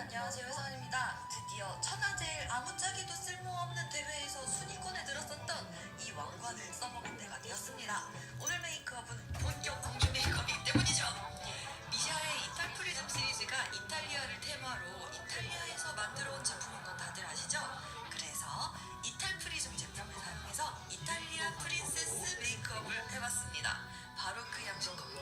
안녕하세요, 회사원입니다. 드디어 천하제일 아무짝에도 쓸모없는 대회에서 순위권에 들었었던 이 왕관을 써먹을 때가 되었습니다. 오늘 메이크업은 본격 공주 메이크업이기 때문이죠. 미샤의 이탈 프리즘 시리즈가 이탈리아를 테마로 이탈리아에서 만들어온 제품인 건 다들 아시죠? 그래서 이탈 프리즘 제품을 사용해서 이탈리아 프린세스 메이크업을 해봤습니다. 바로 그 양식겁니다.